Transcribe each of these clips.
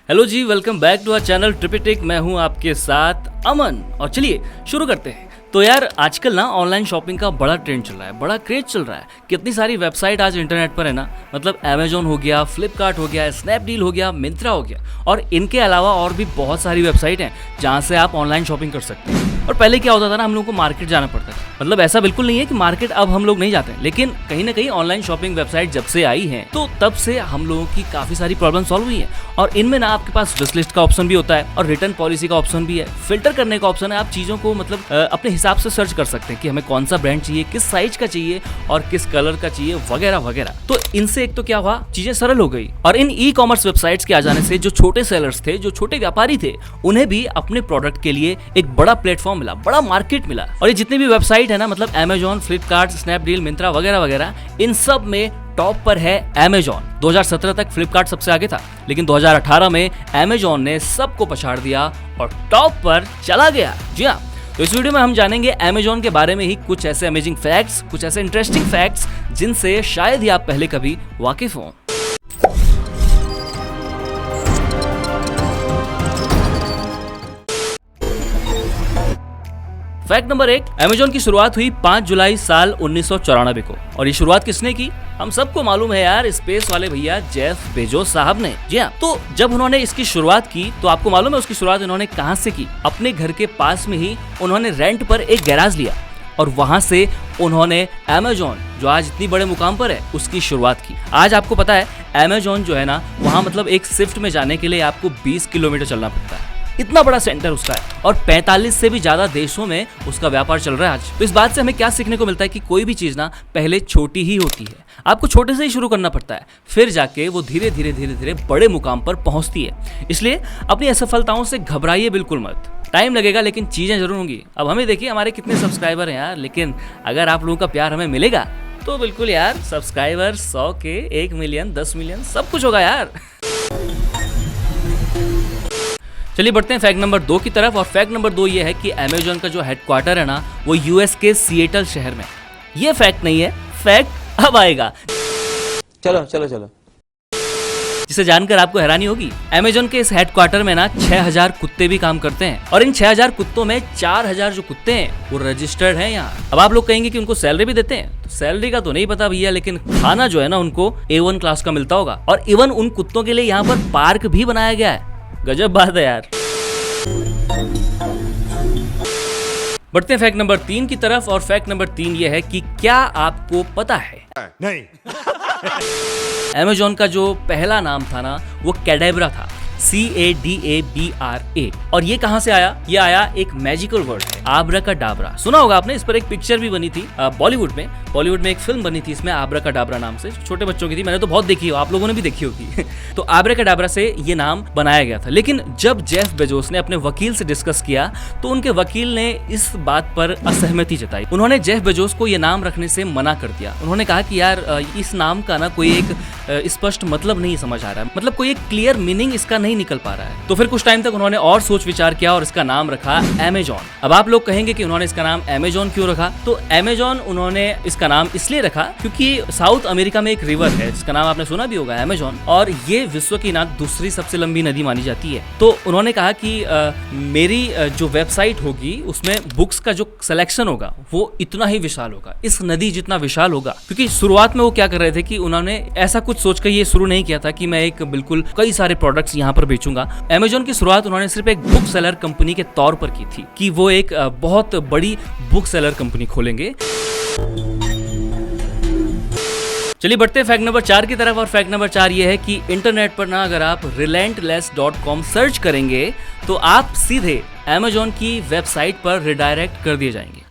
Hello जी, welcome back to our channel ट्रिपिटिक। मैं हूं आपके साथ अमन और चलिए शुरू करते हैं। तो यार आजकल ना ऑनलाइन शॉपिंग का बड़ा ट्रेंड चल रहा है, बड़ा क्रेज चल रहा है। कितनी सारी वेबसाइट आज इंटरनेट पर है ना, मतलब अमेजोन हो गया, फ्लिपकार्ट हो गया, स्नैपडील हो गया, मिंत्रा हो गया और इनके अलावा और भी बहुत सारी वेबसाइट हैं जहाँ से आप ऑनलाइन शॉपिंग कर सकते हैं। और पहले क्या होता था ना, हम लोगों को मार्केट जाना पड़ता था। मतलब ऐसा बिल्कुल नहीं है कि मार्केट अब हम लोग नहीं जाते हैं, लेकिन कहीं ना कहीं ऑनलाइन शॉपिंग वेबसाइट जब से आई है तो तब से हम लोगों की काफी सारी प्रॉब्लम सॉल्व हुई है। और इनमें ना आपके पास विश लिस्ट का ऑप्शन भी होता है और रिटर्न पॉलिसी का ऑप्शन भी है, फिल्टर करने का ऑप्शन है। आप चीजों को मतलब अपने हिसाब से सर्च कर सकते हैं कि हमें कौन सा ब्रांड चाहिए, किस साइज का चाहिए और किस कलर का चाहिए वगैरह वगैरह। तो इनसे एक तो क्या हुआ, चीजें सरल हो गई। और इन ई कॉमर्स वेबसाइट्स के आ जाने से जो छोटे सेलर्स थे, जो छोटे व्यापारी थे, उन्हें भी अपने प्रोडक्ट के लिए एक बड़ा प्लेटफॉर्म मिला, बड़ा मार्केट मिला। और ये जितनी भी वेबसाइट है ना, मतलब अमेजोन, फ्लिपकार्ट, स्नैपडील, मिंत्रा वगैरह वगैरह, इन सब में टॉप पर है अमेजोन। 2017 तक फ्लिपकार्ट सबसे आगे था, लेकिन 2018 में अमेजोन ने सबको पछाड़ दिया और टॉप पर चला गया। जी हाँ, तो इस वीडियो में हम जानेंगे अमेजोन के बारे में ही कुछ ऐसे अमेजिंग फैक्ट्स, कुछ ऐसे इंटरेस्टिंग फैक्ट्स जिनसे शायद ही आप पहले कभी वाकिफ हों। फैक्ट नंबर 1, अमेजोन की शुरुआत हुई 5 जुलाई साल 1994 को। और ये शुरुआत किसने की? हम सबको मालूम है यार, स्पेस वाले भैया जेफ बेजोस साहब ने। जी हाँ, तो जब उन्होंने इसकी शुरुआत की तो आपको मालूम है उसकी शुरुआत उन्होंने कहाँ से की? अपने घर के पास में ही उन्होंने रेंट पर एक गैराज लिया और वहां से उन्होंने अमेजोन, जो आज इतनी बड़े मुकाम पर है, उसकी शुरुआत की। आज आपको पता है अमेजोन जो है ना, वहां मतलब एक शिफ्ट में जाने के लिए आपको 20 किलोमीटर चलना पड़ता है। इतना बड़ा सेंटर उसका है और 45 से भी ज्यादा देशों में उसका व्यापार चल रहा है आज। तो इस बात से हमें क्या सीखने को मिलता है कि कोई भी चीज ना पहले छोटी ही होती है। आपको छोटे से ही शुरू करना पड़ता है, फिर जाके वो धीरे धीरे बड़े मुकाम पर पहुंचती है। इसलिए अपनी असफलताओं से घबराइए बिल्कुल मत। टाइम लगेगा लेकिन चीजें जरूर होंगी। अब हमें देखिए हमारे कितने सब्सक्राइबर हैं यार, लेकिन अगर आप लोगों का प्यार हमें मिलेगा तो बिल्कुल यार, सब्सक्राइबर 100 के, 1 मिलियन, 10 मिलियन, सब कुछ होगा यार। चलिए बढ़ते हैं फैक्ट नंबर 2 की तरफ। और फैक्ट नंबर 2 ये है कि अमेजोन का जो हेडक्वार्टर है ना, वो यूएस के सिएटल शहर में। ये फैक्ट नहीं है, फैक्ट अब आएगा। चलो चलो चलो, जिसे जानकर आपको हैरानी होगी। अमेजोन के इस हेडक्वार्टर में ना 6000 कुत्ते भी काम करते हैं और इन 6000 कुत्तों में 4000 जो कुत्ते हैं वो रजिस्टर्ड हैं यहाँ। अब आप लोग कहेंगे कि उनको सैलरी भी देते हैं, तो सैलरी का तो नहीं पता भैया, लेकिन खाना जो है ना उनको A1 क्लास का मिलता होगा। और इवन उन कुत्तों के लिए यहाँ पर पार्क भी बनाया गया है। गजब बात है यार। बढ़ते हैं फैक्ट नंबर 3 की तरफ। और फैक्ट नंबर 3 ये है कि क्या आपको पता है नहीं अमेजोन का जो पहला नाम था ना, वो कैडेब्रा था, CADABRA। और ये कहां से आया? ये आया, एक मैजिकल वर्ड है, आब्राकाडाब्रा। सुना होगा आपने, इस पर एक पिक्चर भी बनी थी बॉलीवुड में एक फिल्म बनी थी इसमें आब्राकाडाब्रा नाम से, छोटे बच्चों की थी। मैंने तो बहुत देखी हो, आप लोगों ने भी देखी होगी। तो आब्राकाडाब्रा से ये नाम बनाया गया था। लेकिन जब जेफ बेजोस ने अपने वकील से डिस्कस किया तो उनके वकील ने इस बात पर असहमति जताई। उन्होंने जेफ बेजोस को ये नाम रखने से मना कर दिया। उन्होंने कहा कि यार इस नाम का ना कोई एक स्पष्ट मतलब नहीं समझ आ रहा है, मतलब कोई एक क्लियर मीनिंग इसका नहीं निकल पा रहा है। तो फिर कुछ टाइम तक उन्होंने और सोच विचार किया और इसका नाम रखा अमेजोन। अब आप लोग कहेंगे कि उन्होंने इसका नाम अमेजोन क्यों रखा? तो अमेजोन उन्होंने इसका नाम इसलिए रखा क्योंकि साउथ अमेरिका में एक रिवर है जिसका नाम आपने सुना भी होगा, अमेजोन, और ये विश्व की ना दूसरी सबसे लंबी नदी मानी जाती है। तो उन्होंने कहा कि मेरी जो वेबसाइट होगी उसमें बुक्स का जो सिलेक्शन होगा वो इतना ही विशाल होगा, इस नदी जितना विशाल होगा। क्योंकि शुरुआत में वो क्या कर रहे थे कि उन्होंने ऐसा कुछ सोचकर ये शुरू नहीं किया था कि मैं एक बिल्कुल कई सारे प्रोडक्ट्स यहाँ पर बेचूंगा। अमेजोन की शुरुआत उन्होंने सिर्फ एक बुक सेलर कंपनी के तौर पर की थी कि वो एक बहुत बड़ी बुक सेलर कंपनी खोलेंगे। चलिए बढ़ते हैं फैक्ट नंबर 4 की तरफ। और फैक्ट नंबर 4 ये है कि इंटरनेट पर ना अगर आप relentless.com सर्च करेंगे तो आप सीधे अमेजोन की वेबसाइट पर रिडायरेक्ट कर दिए जाएंगे।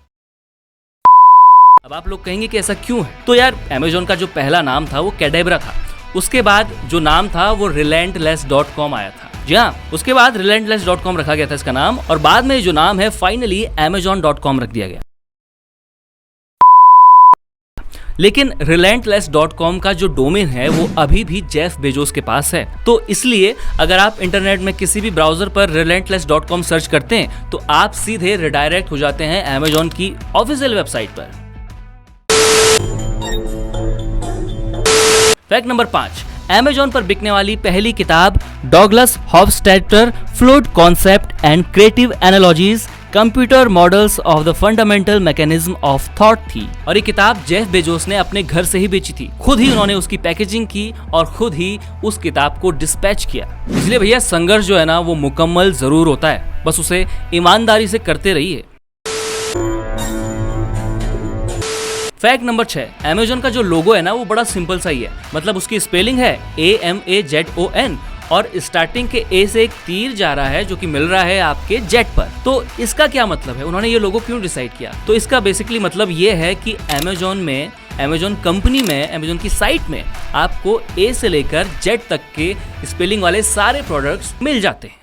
अब आप लोग कहेंगे कि ऐसा क्यों है? तो यार अमेजोन का जो पहला नाम था वो कैडेब्रा था, उसके बाद जो नाम था वो relentless.com आया था। जी हाँ, उसके बाद relentless.com रखा गया था इसका नाम, और बाद में जो नाम है फाइनली amazon.com रख दिया गया। लेकिन relentless.com का जो डोमेन है वो अभी भी जेफ बेजोस के पास है। तो इसलिए अगर आप इंटरनेट में किसी भी ब्राउजर पर relentless.com सर्च करते हैं तो आप सीधे रिडायरेक्ट हो जाते हैं अमेजोन की ऑफिशियल वेबसाइट पर। फैक्ट नंबर 5, अमेजॉन पर बिकने वाली पहली किताब Douglas Hofstadter fluid concept and creative analogies computer models of the fundamental mechanism of thought थी। और ये किताब जेफ बेजोस ने अपने घर से ही बेची थी। खुद ही उन्होंने उसकी पैकेजिंग की और खुद ही उस किताब को डिस्पैच किया। इसलिए भैया संघर्ष जो है ना वो मुकम्मल जरूर होता है, बस उसे ईमानदारी से करते रहिए। फैक्ट नंबर 6, अमेजॉन का जो लोगो है ना वो बड़ा सिंपल सा ही है। मतलब उसकी स्पेलिंग है AMAZON और स्टार्टिंग के ए से एक तीर जा रहा है जो कि मिल रहा है आपके जेट पर। तो इसका क्या मतलब है, उन्होंने ये लोगो क्यों डिसाइड किया? तो इसका बेसिकली मतलब ये है कि अमेजॉन कंपनी में, अमेजॉन की साइट में आपको ए से लेकर जेट तक के स्पेलिंग वाले सारे प्रोडक्ट्स मिल जाते हैं।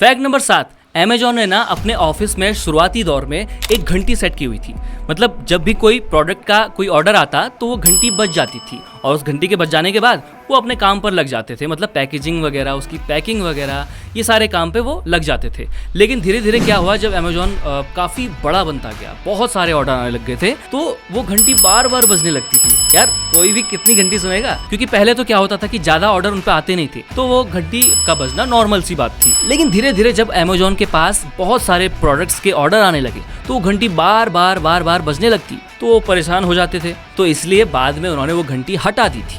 फैक्ट नंबर 7, अमेजॉन ने ना अपने ऑफिस में शुरुआती दौर में एक घंटी सेट की हुई थी। मतलब जब भी कोई प्रोडक्ट का कोई ऑर्डर आता तो वो घंटी बज जाती थी और उस घंटी के बज जाने के बाद वो अपने काम पर लग जाते थे। मतलब पैकेजिंग वगैरह, उसकी पैकिंग वगैरह, ये सारे काम पे वो लग जाते थे। लेकिन धीरे धीरे क्या हुआ, जब अमेजॉन काफ़ी बड़ा बनता गया, बहुत सारे ऑर्डर आने लग गए थे, तो वो घंटी बार बार बजने लगती थी। यार कोई भी कितनी घंटी सुनेगा, क्योंकि पहले तो क्या होता था कि ज़्यादा ऑर्डर उन पर आते नहीं थे, तो वो घंटी का बजना नॉर्मल सी बात थी। लेकिन धीरे धीरे जब अमेजॉन के पास बहुत सारे प्रोडक्ट्स के ऑर्डर आने लगे तो वो घंटी बार बार बजने लगती, तो वो परेशान हो जाते थे। तो इसलिए बाद में उन्होंने वो घंटी हटा दी थी।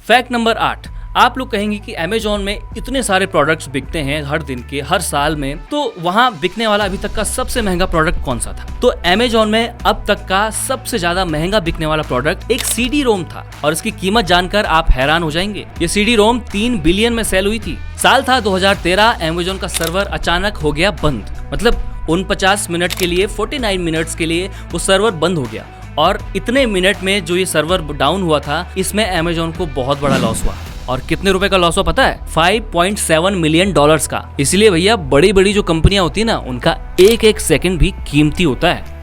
फैक्ट नंबर 8, आप लोग कहेंगे कि अमेजॉन में इतने सारे प्रोडक्ट्स बिकते हैं हर दिन के, हर साल में, तो वहां बिकने वाला अभी तक का सबसे महंगा प्रोडक्ट कौन सा था? तो अमेजॉन में अब तक का सबसे ज्यादा महंगा बिकने वाला प्रोडक्ट एक CD रोम था और इसकी कीमत जानकर आप हैरान हो जाएंगे। ये CD रोम 3 बिलियन में सेल हुई थी। साल था 2013, अमेजॉन का सर्वर अचानक हो गया बंद। मतलब 49 मिनट के लिए, 49 मिनट्स के लिए वो सर्वर बंद हो गया और इतने मिनट में जो ये सर्वर डाउन हुआ था, इसमें अमेजॉन को बहुत बड़ा लॉस हुआ। और कितने रुपए का लॉस हुआ पता है? $5.7 मिलियन का। इसलिए भैया बड़ी बड़ी जो कंपनियां होती है ना, उनका एक एक सेकंड भी कीमती होता है।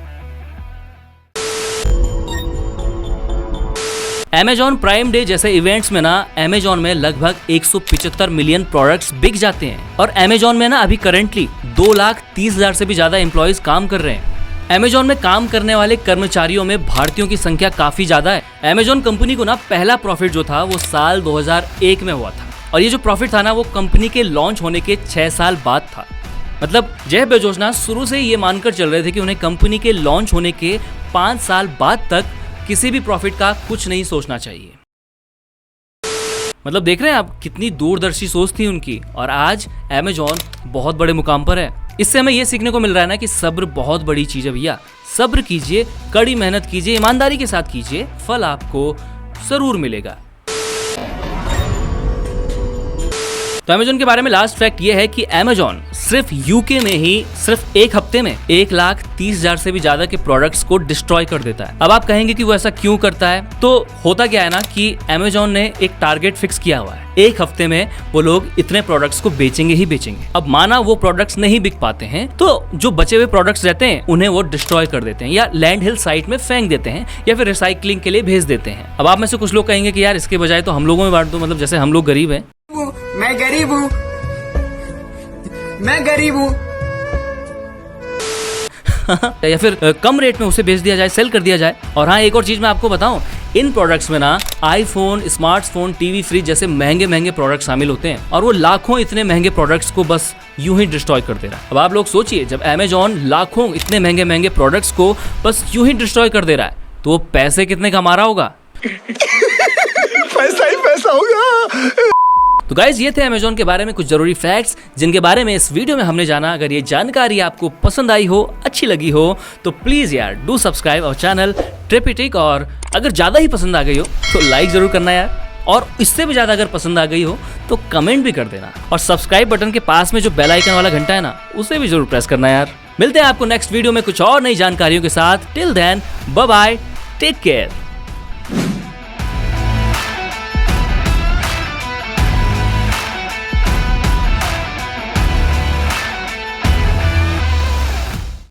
अमेजॉन प्राइम डे जैसे इवेंट्स में ना अमेजॉन में लगभग 175 मिलियन प्रोडक्ट्स बिक जाते हैं। और अमेजॉन में ना अभी करंटली 2,30,000 से भी ज्यादा एम्प्लॉइज काम कर रहे हैं। अमेजॉन में काम करने वाले कर्मचारियों में भारतीयों की संख्या काफी ज्यादा है। अमेजॉन कंपनी को ना पहला प्रॉफिट जो था वो साल 2001 में हुआ था और ये जो प्रॉफिट था ना वो कंपनी के लॉन्च होने के 6 साल बाद था। मतलब जेफ बेजोस ना शुरू से ही ये मानकर चल रहे थे कि उन्हें कंपनी के लॉन्च होने के 5 साल बाद तक किसी भी प्रॉफिट का कुछ नहीं सोचना चाहिए। मतलब देख रहे हैं आप कितनी दूरदर्शी सोच थी उनकी, और आज अमेजॉन बहुत बड़े मुकाम पर है। इससे हमें ये सीखने को मिल रहा है ना कि सब्र बहुत बड़ी चीज है भैया। सब्र कीजिए, कड़ी मेहनत कीजिए, ईमानदारी के साथ कीजिए, फल आपको जरूर मिलेगा। तो अमेजॉन के बारे में लास्ट फैक्ट ये है कि अमेजॉन सिर्फ यूके में ही सिर्फ एक हफ्ते में 1,30,000 से भी ज्यादा के प्रोडक्ट्स को डिस्ट्रॉय कर देता है। अब आप कहेंगे कि वो ऐसा क्यों करता है? तो होता क्या है ना कि अमेजॉन ने एक टारगेट फिक्स किया हुआ है, एक हफ्ते में वो लोग इतने प्रोडक्ट्स को बेचेंगे ही बेचेंगे। अब माना वो प्रोडक्ट्स नहीं बिक पाते हैं तो जो बचे हुए प्रोडक्ट्स रहते हैं उन्हें वो डिस्ट्रॉय कर देते हैं या लैंड हिल साइट में फेंक देते हैं या फिर रिसाइकलिंग के लिए भेज देते हैं। अब आप में से कुछ लोग कहेंगे कि यार इसके बजाय तो हम लोगों में बांट दो, मतलब जैसे हम लोग गरीब हैं। मैं गरीब हूँ, मैं गरीब हूँ। या फिर कम रेट में उसे बेच दिया जाए, सेल कर दिया जाए। और हाँ, एक और चीज मैं आपको बताऊं, इन प्रोडक्ट्स में ना आईफोन, स्मार्टफोन, टीवी, फ्रिज जैसे महंगे महंगे प्रोडक्ट शामिल होते हैं और वो लाखों इतने महंगे प्रोडक्ट्स को बस यूं ही डिस्ट्रॉय कर दे रहा है। अब आप लोग सोचिए, जब अमेजॉन लाखों इतने महंगे महंगे प्रोडक्ट्स को बस यूं ही डिस्ट्रॉय कर दे रहा है तो वो पैसे कितने कमा रहा होगा? पैसा ही पैसा होगा। तो गाइज ये थे अमेजॉन के बारे में कुछ जरूरी फैक्ट्स जिनके बारे में इस वीडियो में हमने जाना। अगर ये जानकारी आपको पसंद आई हो, अच्छी लगी हो, तो प्लीज यार डू सब्सक्राइब आवर चैनल ट्रिपिटिक। और अगर ज्यादा ही पसंद आ गई हो तो लाइक जरूर करना यार, और इससे भी ज्यादा अगर पसंद आ गई हो तो कमेंट भी कर देना। और सब्सक्राइब बटन के पास में जो बेल आइकन वाला घंटा है ना, उसे भी जरूर प्रेस करना यार। मिलते हैं आपको नेक्स्ट वीडियो में कुछ और नई जानकारियों के साथ। Till then bye bye, take care.